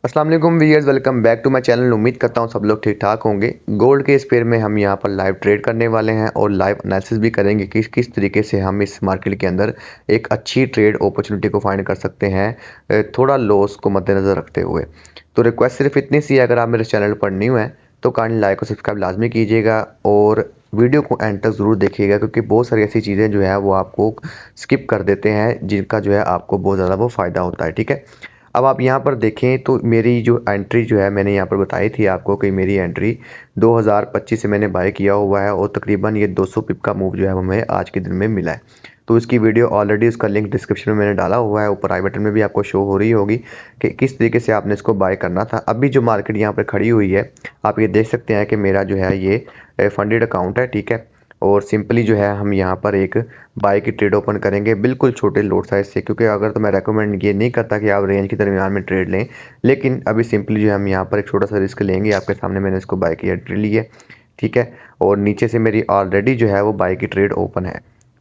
अस्सलाम वालेकुम viewers, welcome back to my channel. उम्मीद करता हूँ सब लोग ठीक ठाक होंगे। गोल्ड के इस पेयर में हम यहाँ पर लाइव ट्रेड करने वाले हैं और लाइव एनालिसिस भी करेंगे कि किस तरीके से हम इस मार्केट के अंदर एक अच्छी ट्रेड अपॉर्चुनिटी को फाइंड कर सकते हैं, थोड़ा लॉस को मद्देनज़र रखते हुए। तो रिक्वेस्ट सिर्फ इतनी सी है, अगर आप मेरे चैनल पर न्यू हैं तो काइंडली लाइक और सब्सक्राइब लाजमी कीजिएगा और वीडियो को एंड तक ज़रूर देखिएगा, क्योंकि बहुत सारी ऐसी चीज़ें जो है वो आपको स्किप कर देते हैं जिनका जो है आपको बहुत ज़्यादा वो फ़ायदा होता है। ठीक है, अब आप यहाँ पर देखें तो मेरी जो एंट्री जो है मैंने यहाँ पर बताई थी आपको कि मेरी एंट्री 2025 से मैंने बाय किया हुआ है और तकरीबन ये 200 पिप का मूव जो है वो हमें आज के दिन में मिला है। तो इसकी वीडियो ऑलरेडी, उसका लिंक डिस्क्रिप्शन में मैंने डाला हुआ है, ऊपर आई बटन में भी आपको शो हो रही होगी कि किस तरीके से आपने इसको बाय करना था। अभी जो मार्केट यहाँ पर खड़ी हुई है, आप ये देख सकते हैं कि मेरा जो है ये फंडेड अकाउंट है। ठीक है, और सिंपली जो है हम यहाँ पर एक बाय की ट्रेड ओपन करेंगे बिल्कुल छोटे लोड साइज से, क्योंकि अगर तो मैं रेकमेंड ये नहीं करता कि आप रेंज के दरमियान में ट्रेड लें, लेकिन अभी सिंपली जो है हम यहाँ पर एक छोटा सा रिस्क लेंगे। आपके सामने मैंने इसको बाय की एंट्री ली है। ठीक है, और नीचे से मेरी ऑलरेडी जो है वो बाय की ट्रेड ओपन है।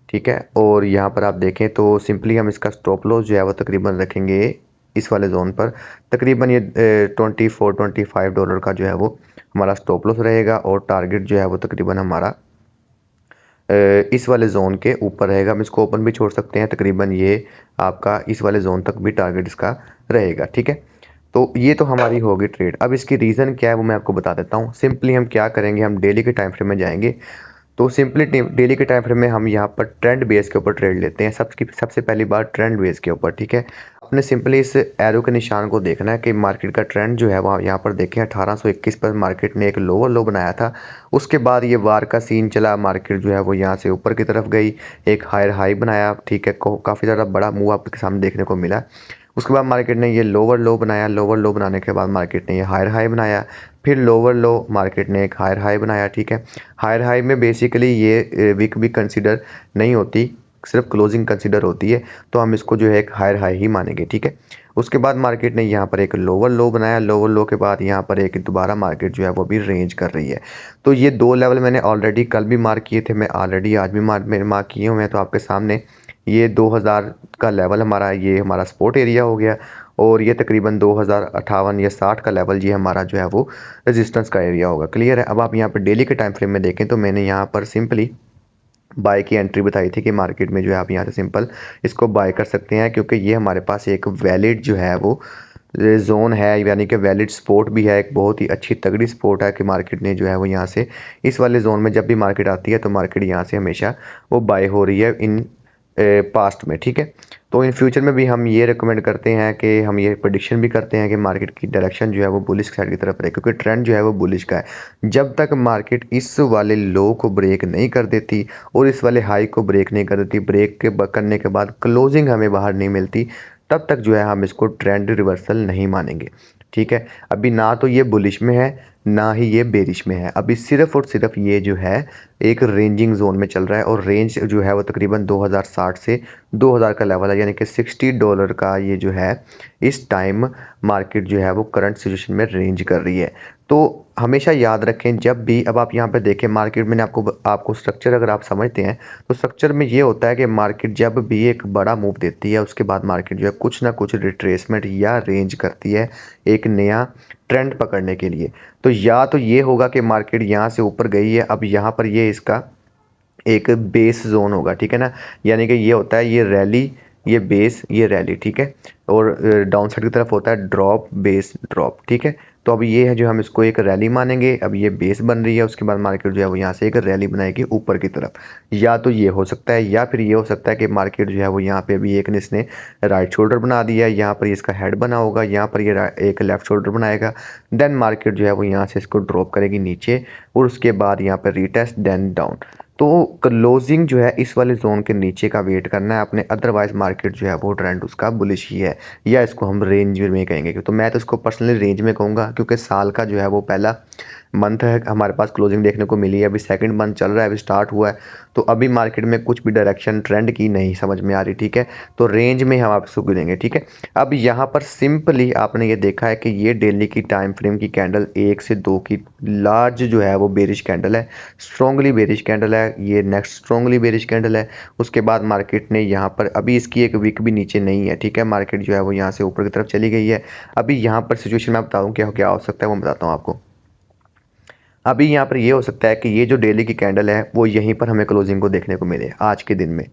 ठीक है, और यहाँ पर आप देखें तो सिंपली हम इसका स्टॉप लॉस जो है वो तकरीबन रखेंगे इस वाले जोन पर। तकरीबन ये $24-25 का जो है वो हमारा स्टॉप लॉस रहेगा और टारगेट जो है वो तकरीबन हमारा इस वाले जोन के ऊपर रहेगा। हम इसको ओपन भी छोड़ सकते हैं, तकरीबन ये आपका इस वाले जोन तक भी टारगेट इसका रहेगा। ठीक है, तो ये तो हमारी होगी ट्रेड। अब इसकी रीज़न क्या है वो मैं आपको बता देता हूँ। सिंपली हम क्या करेंगे, हम डेली के टाइम फ्रेम में जाएंगे। तो सिंपली डेली के टाइम फ्रेम में हम यहाँ पर ट्रेंड बेस के ऊपर ट्रेड लेते हैं। सबसे पहली बार ट्रेंड बेस के ऊपर। ठीक है, आपने सिंपली इस एरो के निशान को देखना है कि मार्केट का ट्रेंड जो है वहाँ यहाँ पर देखें 1821 पर मार्केट ने एक लोअर लो बनाया था। उसके बाद ये वार का सीन चला, मार्केट जो है वो यहाँ से ऊपर की तरफ गई, एक हायर हाई बनाया। ठीक है, काफ़ी ज़्यादा बड़ा मूव आपके सामने देखने को मिला। उसके बाद मार्केट ने ये लोअर लो बनाया, लोअर लो बनाने के बाद मार्केट ने ये हायर हाई बनाया, फिर लोअर लो, मार्केट ने एक हायर हाई बनाया। ठीक है, हायर हाई में बेसिकली ये वीक भी कंसीडर नहीं होती, सिर्फ क्लोजिंग कंसीडर होती है, तो हम इसको जो है एक हायर हाई ही मानेंगे। ठीक है, उसके बाद मार्केट ने यहाँ पर एक लोअर लो बनाया, लोअर लो के बाद यहाँ पर एक दोबारा मार्केट जो है वो भी रेंज कर रही है। तो ये दो लेवल मैंने ऑलरेडी कल भी मार्क किए थे, मैं ऑलरेडी आज भी मार्क किए हुए हैं। तो आपके सामने ये 2000 का लेवल हमारा, ये हमारा सपोर्ट एरिया हो गया, और ये तकरीबन 2058 या 60 का लेवल ये हमारा जो है वो रेजिस्टेंस का एरिया होगा। क्लियर है। अब आप यहाँ पर डेली के टाइम फ्रेम में देखें तो मैंने यहाँ पर सिंपली बाय की एंट्री बताई थी कि मार्केट में जो है आप यहाँ से सिंपल इसको बाय कर सकते हैं, क्योंकि ये हमारे पास एक वैलिड जो है वो जोन है, यानी कि वैलिड सपोर्ट भी है, एक बहुत ही अच्छी तगड़ी सपोर्ट है कि मार्केट ने जो है वो यहाँ से इस वाले जोन में जब भी मार्केट आती है तो मार्केट यहाँ से हमेशा वो बाय हो रही है इन पास्ट में। ठीक है, तो इन फ्यूचर में भी हम ये रिकमेंड करते हैं कि हम ये प्रेडिक्शन भी करते हैं कि मार्केट की डायरेक्शन जो है वो बुलिश साइड की तरफ रहे, क्योंकि ट्रेंड जो है वो बुलिश का है। जब तक मार्केट इस वाले लो को ब्रेक नहीं कर देती और इस वाले हाई को ब्रेक नहीं कर देती, करने के बाद क्लोजिंग हमें बाहर नहीं मिलती, तब तक जो है हम इसको ट्रेंड रिवर्सल नहीं मानेंगे। ठीक है, अभी ना तो ये बुलिश में है ना ही ये बेरिश में है, अभी सिर्फ और सिर्फ ये जो है एक रेंजिंग जोन में चल रहा है, और रेंज जो है वो तकरीबन 2060 से 2000 का लेवल है, यानी कि $60 का ये जो है इस टाइम मार्केट जो है वो करंट सिचुएशन में रेंज कर रही है। तो हमेशा याद रखें जब भी, अब आप यहाँ पे देखें मार्केट में आपको स्ट्रक्चर अगर आप समझते हैं तो स्ट्रक्चर में ये होता है कि मार्केट जब भी एक बड़ा मूव देती है उसके बाद मार्केट जो है कुछ ना कुछ रिट्रेसमेंट या रेंज करती है एक नया ट्रेंड पकड़ने के लिए। तो या तो ये होगा कि मार्केट यहाँ से ऊपर गई है, अब यहाँ पर ये इसका एक बेस जोन होगा। ठीक है ना, यानी कि ये होता है ये रैली, ये बेस, ये रैली। ठीक है, और डाउन साइड की तरफ होता है ड्रॉप बेस ड्रॉप। ठीक है, तो अब ये है जो हम इसको एक रैली मानेंगे। अब ये बेस बन रही है, उसके बाद मार्केट जो है वो यहाँ से एक रैली बनाएगी ऊपर की तरफ। या तो ये हो सकता है, या फिर ये हो सकता है कि मार्केट जो है वो यहाँ पे अभी एक ने इसने राइट शोल्डर बना दिया है, यहाँ पर इसका हेड बना होगा, यहाँ पर ये एक लेफ्ट शोल्डर बनाएगा, देन मार्केट जो है वो यहाँ से इसको ड्रॉप करेगी नीचे, और उसके बाद यहाँ पर रीटेस्ट देन डाउन। तो क्लोजिंग जो है इस वाले जोन के नीचे का वेट करना है आपने, अदरवाइज मार्केट जो है वो ट्रेंड उसका बुलिश ही है, या इसको हम रेंज में कहेंगे। तो मैं तो इसको पर्सनली रेंज में कहूँगा, क्योंकि साल का जो है वो पहला मंथ है हमारे पास क्लोजिंग देखने को मिली है, अभी सेकंड मंथ चल रहा है, अभी स्टार्ट हुआ है, तो अभी मार्केट में कुछ भी डायरेक्शन ट्रेंड की नहीं समझ में आ रही, ठीक है। तो रेंज में हम आपको गिनेंगे, ठीक है। अब यहाँ पर सिंपली आपने ये देखा है कि ये डेली की टाइम फ्रेम की कैंडल 1 से 2 की लार्ज जो है वो बेरिश कैंडल है, स्ट्रॉन्गली बेरिश कैंडल है, ये नेक्स्ट स्ट्रॉन्गली बेरिश कैंडल है। उसके बाद मार्केट ने यहाँ पर अभी इसकी एक वीक भी नीचे नहीं है, ठीक है, मार्केट जो है वो यहाँ से ऊपर की तरफ चली गई है। अभी यहाँ पर सिचुएशन मैं बताऊँ क्या क्या हो सकता है, वो बताता हूँ आपको। अभी यहाँ पर ये हो सकता है कि ये जो डेली की कैंडल है वो यहीं पर हमें क्लोजिंग को देखने को मिले आज के दिन में।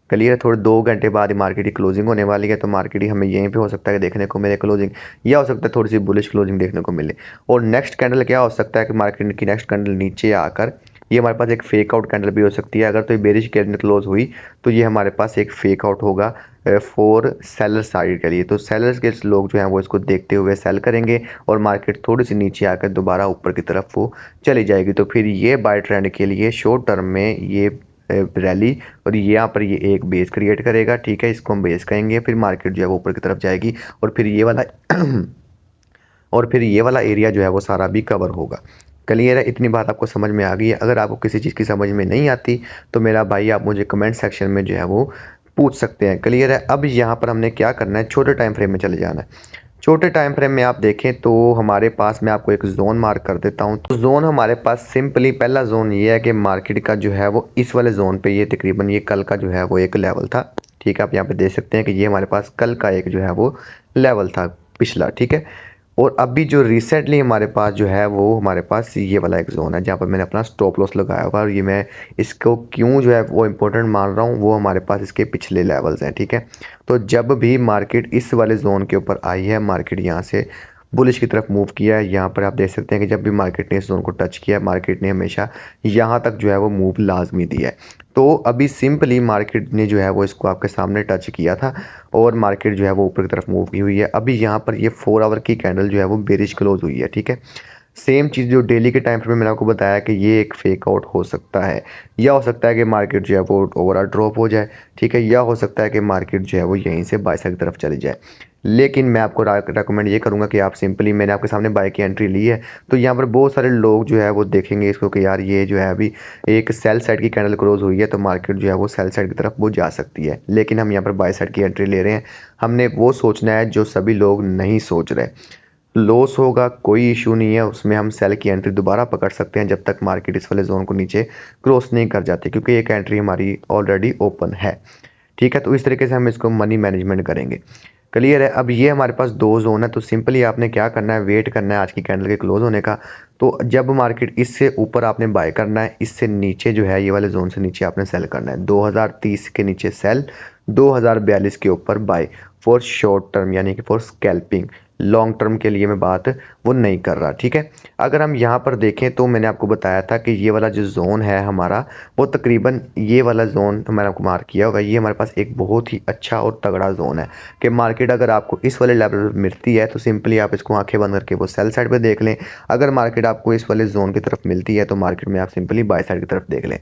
क्लियर है, थोड़े 2 घंटे बाद ही मार्केट की क्लोजिंग होने वाली है, तो मार्केट ही हमें यहीं पे हो सकता है कि देखने को मिले क्लोजिंग, या हो सकता है थोड़ी सी बुलिश क्लोजिंग देखने को मिले। और नेक्स्ट कैंडल क्या हो सकता है कि मार्केट की नेक्स्ट कैंडल नीचे आकर ये हमारे पास एक फेक आउट कैंडल भी हो सकती है। अगर तो ये बेरिश कैंडल क्लोज हुई तो ये हमारे पास एक फेक आउट होगा फॉर सेलर साइड के लिए, तो सेलर्स के लोग जो हैं वो इसको देखते हुए सेल करेंगे और मार्केट थोड़ी सी नीचे आकर दोबारा ऊपर की तरफ वो चली जाएगी। तो फिर ये बाय ट्रेंड के लिए शॉर्ट टर्म में ये रैली और यहाँ पर ये एक बेस क्रिएट करेगा, ठीक है, इसको हम बेस कहेंगे। फिर मार्केट जो है वो ऊपर की तरफ जाएगी और फिर ये वाला और फिर ये वाला एरिया जो है वो सारा भी कवर होगा। क्लियर है, इतनी बात आपको समझ में आ गई है। अगर आपको किसी चीज़ की समझ में नहीं आती तो मेरा भाई आप मुझे कमेंट सेक्शन में जो है वो पूछ सकते हैं। क्लियर है, अब यहाँ पर हमने क्या करना है, छोटे टाइम फ्रेम में चले जाना है। छोटे टाइम फ्रेम में आप देखें तो हमारे पास, मैं आपको एक जोन मार्क कर देता हूं, तो जोन हमारे पास सिंपली पहला जोन ये है कि मार्केट का जो है वो इस वाले जोन पे, ये तकरीबन ये कल का जो है वो एक लेवल था, ठीक है। आप यहाँ पे देख सकते हैं कि ये हमारे पास कल का एक जो है वो लेवल था पिछला, ठीक है। और अभी जो रिसेंटली हमारे पास जो है वो हमारे पास ये वाला एक जोन है जहाँ पर मैंने अपना स्टॉप लॉस लगाया हुआ है, और ये मैं इसको क्यों जो है वो इम्पोर्टेंट मान रहा हूँ, वो हमारे पास इसके पिछले लेवल्स हैं, ठीक है। तो जब भी मार्केट इस वाले जोन के ऊपर आई है, मार्केट यहाँ से बुलिश की तरफ मूव किया है, यहाँ पर आप देख सकते हैं कि जब भी मार्केट ने इस जोन को टच किया है, मार्केट ने हमेशा यहाँ तक जो है वो मूव लाजमी दिया है। तो अभी सिंपली मार्केट ने जो है वो इसको आपके सामने टच किया था और मार्केट जो है वो ऊपर की तरफ मूव की हुई है। अभी यहाँ पर ये 4 आवर की कैंडल जो है वो बेरिश क्लोज हुई है, ठीक है। सेम चीज़ जो डेली के टाइम फ्रेम में मैंने आपको बताया कि ये एक फेक आउट हो सकता है, या हो सकता है कि मार्केट जो है वो ओवरऑल ड्रॉप हो जाए, ठीक है, या हो सकता है कि मार्केट जो है वो यहीं से बाय साइड की तरफ चली जाए। लेकिन मैं आपको रेकमेंड ये करूंगा कि आप सिंपली, मैंने आपके सामने बाय की एंट्री ली है, तो यहाँ पर बहुत सारे लोग जो है वो देखेंगे इसको कि यार ये जो है अभी एक सेल साइड की कैंडल क्लोज हुई है, तो मार्केट जो है वो सेल साइड की तरफ वो जा सकती है। लेकिन हम यहाँ पर बाय साइड की एंट्री ले रहे हैं, हमने वो सोचना है जो सभी लोग नहीं सोच रहे। लॉस होगा कोई इशू नहीं है, उसमें हम सेल की एंट्री दोबारा पकड़ सकते हैं जब तक मार्केट इस वाले जोन को नीचे क्रॉस नहीं कर जाती, क्योंकि एक एंट्री हमारी ऑलरेडी ओपन है, ठीक है। तो इस तरीके से हम इसको मनी मैनेजमेंट करेंगे। क्लियर है, अब ये हमारे पास 2 जोन है, तो सिंपली आपने क्या करना है, वेट करना है आज की कैंडल के क्लोज होने का। तो जब मार्केट इससे ऊपर आपने बाय करना है, इससे नीचे जो है ये वाले जोन से नीचे आपने सेल करना है। 2030 के नीचे सेल, 2042 के ऊपर बाय फॉर शॉर्ट टर्म, यानी कि फॉर स्कैल्पिंग। लॉन्ग टर्म के लिए मैं बात वो नहीं कर रहा, ठीक है। अगर हम यहाँ पर देखें तो मैंने आपको बताया था कि ये वाला जो जोन है हमारा, वो तकरीबन ये वाला जोन तो मैंने आपको मार्क किया होगा, ये हमारे पास एक बहुत ही अच्छा और तगड़ा जोन है कि मार्केट अगर आपको इस वाले लेवल पर मिलती है तो सिंपली आप इसको आंखें बंद करके वो सेल साइड पे देख लें। अगर मार्केट आपको इस वाले जोन की तरफ मिलती है तो मार्केट में आप सिंपली बाय साइड की तरफ देख लें।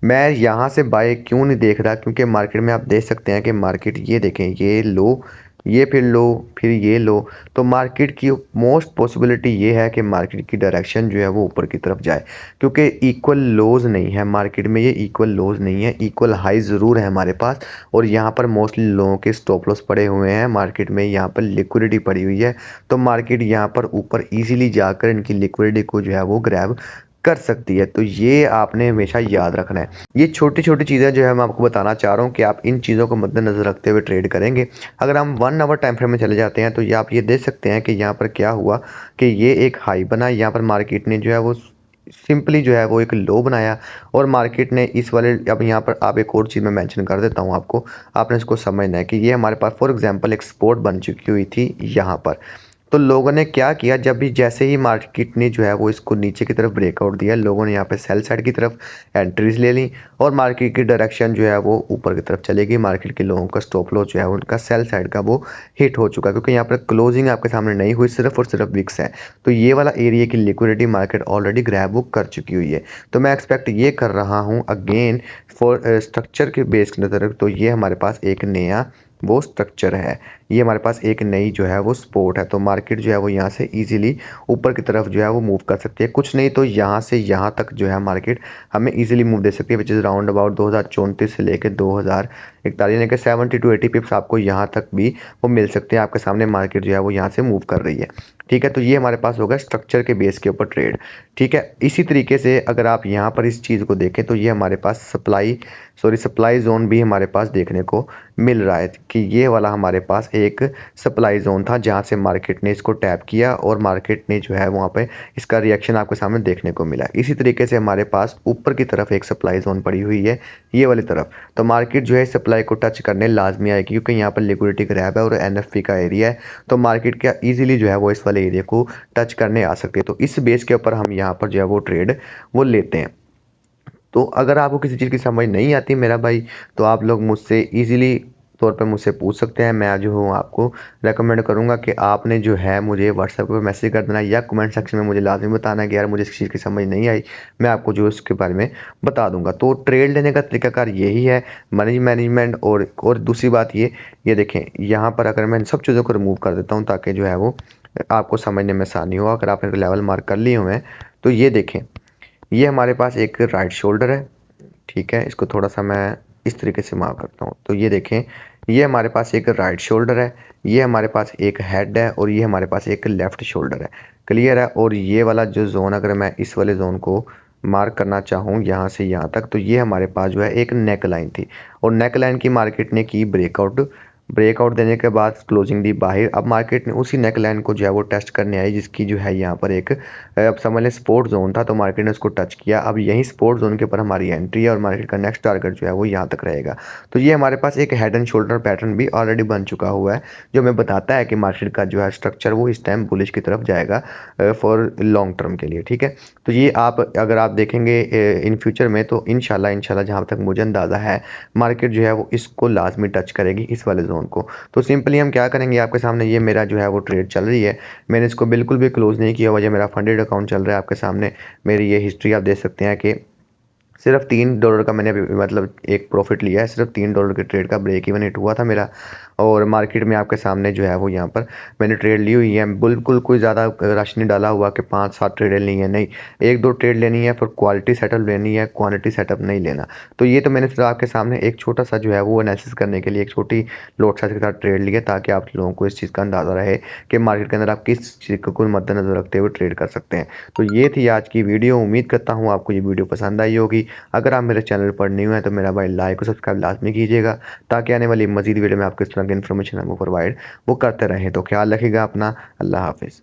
मैं यहाँ से बाय क्यों नहीं देख रहा, क्योंकि मार्केट में आप देख सकते हैं कि मार्केट, ये देखें, ये लो, ये फिर लो, फिर ये लो, तो मार्केट की मोस्ट पॉसिबिलिटी ये है कि मार्केट की डायरेक्शन जो है वो ऊपर की तरफ जाए, क्योंकि इक्वल लोज नहीं है मार्केट में, ये इक्वल लोज नहीं है, इक्वल हाई ज़रूर है हमारे पास। और यहाँ पर मोस्टली लोगों के स्टॉप लॉस पड़े हुए हैं मार्केट में, यहाँ पर लिक्विडिटी पड़ी हुई है, तो मार्केट यहाँ पर ऊपर ईजिली जाकर इनकी लिक्विडिटी को जो है वो ग्रैब कर सकती है। तो ये आपने हमेशा याद रखना है। ये छोटी छोटी चीज़ें जो है मैं आपको बताना चाह रहा हूँ कि आप इन चीज़ों को मद्देनजर रखते हुए ट्रेड करेंगे। अगर हम 1 आवर टाइम फ्रेम में चले जाते हैं तो ये आप ये देख सकते हैं कि यहाँ पर क्या हुआ कि ये एक हाई बना, यहाँ पर मार्केट ने जो है वो सिंपली जो है वो एक लो बनाया, और मार्केट ने इस वाले, अब यहाँ पर आप एक और चीज़ मैं मेंशन कर देता हूँ आपको, आपने इसको समझना है कि ये हमारे पास फॉर एग्जांपल एक सपोर्ट बन चुकी हुई थी यहाँ पर। तो लोगों ने क्या किया, जब भी जैसे ही मार्केट ने जो है वो इसको नीचे की तरफ ब्रेकआउट दिया, लोगों ने यहाँ पे सेल साइड की तरफ एंट्रीज ले ली और मार्केट की डायरेक्शन जो है वो ऊपर की तरफ चलेगी। मार्केट के लोगों का स्टॉप लॉस जो है उनका सेल साइड का वो हिट हो चुका, क्योंकि यहाँ पर क्लोजिंग आपके सामने नहीं हुई, सिर्फ और सिर्फ विक्स है। तो ये वाला एरिया की liquidity market already grab book कर चुकी हुई है। तो मैं एक्सपेक्ट ये कर रहा हूँ अगेन फॉर स्ट्रक्चर के बेस की नज़र, तो ये हमारे पास एक नया वो स्ट्रक्चर है, ये हमारे पास एक नई जो है वो सपोर्ट है। तो मार्केट जो है वो यहाँ से ईजिली ऊपर की तरफ जो है वो मूव कर सकती है, कुछ नहीं तो यहाँ से यहाँ तक जो है मार्केट हमें ईजिली मूव दे सकती है, विच इज़ राउंड अबाउट 2034 से लेकर 2041 यानी कि 70 to 80 पिप्स आपको यहाँ तक भी वो मिल सकते हैं। आपके सामने मार्केट जो है वो यहाँ से मूव कर रही है। ठीक है, तो ये हमारे पास होगा स्ट्रक्चर के बेस के ऊपर ट्रेड। ठीक है, इसी तरीके से अगर आप यहाँ पर इस चीज़ को देखें तो ये हमारे पास सप्लाई जोन भी हमारे पास देखने को मिल रहा है कि ये वाला हमारे पास एक सप्लाई जोन था जहाँ से मार्केट ने इसको टैप किया और मार्केट ने जो है वहाँ पे इसका रिएक्शन आपके सामने देखने को मिला। इसी तरीके से हमारे पास ऊपर की तरफ एक सप्लाई जोन पड़ी हुई है ये वाली तरफ, तो मार्केट जो है सप्लाई को टच करने लाजमी आएगी क्योंकि यहाँ पर लिक्विडिटी ग्रैब है और एनएफपी का एरिया है, तो मार्केट क्या ईजिली जो है वो इस वाले एरिया को टच करने आ सकती है। तो इस बेस के ऊपर हम यहाँ पर जो है वो ट्रेड वो लेते हैं। तो अगर आपको किसी चीज़ की समझ नहीं आती मेरा भाई, तो आप लोग मुझसे ईजिली तौर पे मुझसे पूछ सकते हैं। मैं जो हूँ आपको रेकमेंड करूँगा कि आपने जो है मुझे व्हाट्सएप पर मैसेज कर देना या कमेंट सेक्शन में मुझे लाजमी बताना कि यार मुझे इस चीज़ की समझ नहीं आई, मैं आपको जो इसके बारे में बता दूंगा। तो ट्रेड लेने का तरीकाकार यही है, मनी मैनेजमेंट। और दूसरी बात ये देखें यहाँ पर अगर मैं सब चीज़ों को रिमूव कर देता हूँ ताकि जो है वो आपको समझने में आसानी हो। अगर आपने लेवल मार्क कर लिए हुए हैं तो ये देखें, ये हमारे पास एक राइट शोल्डर है। ठीक है, इसको थोड़ा सा मैं इस तरीके से मार्क करता हूँ। तो ये देखें, ये हमारे पास एक राइट शोल्डर है, ये हमारे पास एक हेड है और ये हमारे पास एक लेफ्ट शोल्डर है। क्लियर है। और ये वाला जो जोन, अगर मैं इस वाले जोन को मार्क करना चाहूँ यहाँ से यहाँ तक, तो ये हमारे पास जो है एक नेक लाइन थी और नेक लाइन की मार्केट ने की ब्रेकआउट देने के बाद क्लोजिंग दी बाहर। अब मार्केट ने उसी नेक लाइन को जो है वो टेस्ट करने आई जिसकी जो है यहाँ पर एक अब समझ लें सपोर्ट जोन था, तो मार्केट ने उसको टच किया। अब यही सपोर्ट जोन के ऊपर हमारी एंट्री है और मार्केट का नेक्स्ट टारगेट जो है वो यहाँ तक रहेगा। तो ये हमारे पास एक हेड एंड शोल्डर पैटर्न भी ऑलरेडी बन चुका हुआ है जो हमें बताता है कि मार्केट का जो है स्ट्रक्चर वो इस टाइम बुलिश की तरफ जाएगा फॉर लॉन्ग टर्म के लिए। ठीक है, तो ये आप अगर आप देखेंगे इन फ्यूचर में तो इंशाल्लाह जहाँ तक मुझे अंदाज़ा है मार्केट जो है वो इसको लाजमी टच करेगी, इस वाले जोन को। तो सिंपली हम क्या करेंगे, आपके सामने ये मेरा जो है वो ट्रेड चल रही है, मैंने इसको बिल्कुल भी क्लोज नहीं किया हुआ, ये मेरा फंडेड अकाउंट चल रहा है। आपके सामने मेरी ये हिस्ट्री आप देख सकते हैं कि सिर्फ $3 का मैंने मतलब एक प्रॉफिट लिया है, सिर्फ $3 के ट्रेड का ब्रेक इवन हिट हुआ था मेरा। और मार्केट में आपके सामने जो है वो यहाँ पर मैंने ट्रेड ली हुई है, बिल्कुल कोई ज़्यादा रश नहीं डाला हुआ कि 5-7 ट्रेड लेनी है, नहीं, 1-2 ट्रेड लेनी है, फिर क्वालिटी सेटअप लेनी है, क्वांटिटी सेटअप नहीं लेना। तो ये तो मैंने सिर्फ आपके सामने एक छोटा सा जो है वो एनालिसिस करने के लिए एक छोटी लोट साइज के साथ ट्रेड लिया ताकि आप लोगों को इस चीज़ का अंदाज़ा रहे कि मार्केट के अंदर आप किस चीज़ को मद्देनजर रखते हुए ट्रेड कर सकते हैं। तो ये थी आज की वीडियो, उम्मीद करता हूँ आपको ये वीडियो पसंद आई होगी। अगर आप मेरे चैनल पर न्यू हैं तो मेरा भाई लाइक और सब्सक्राइब लाजमी कीजिएगा ताकि आने वाली मजीद वीडियो में आपको इस तरह की इन्फॉर्मेशन हमको प्रोवाइड वो करते रहें। तो ख्याल रखिएगा अपना, अल्लाह हाफिज़।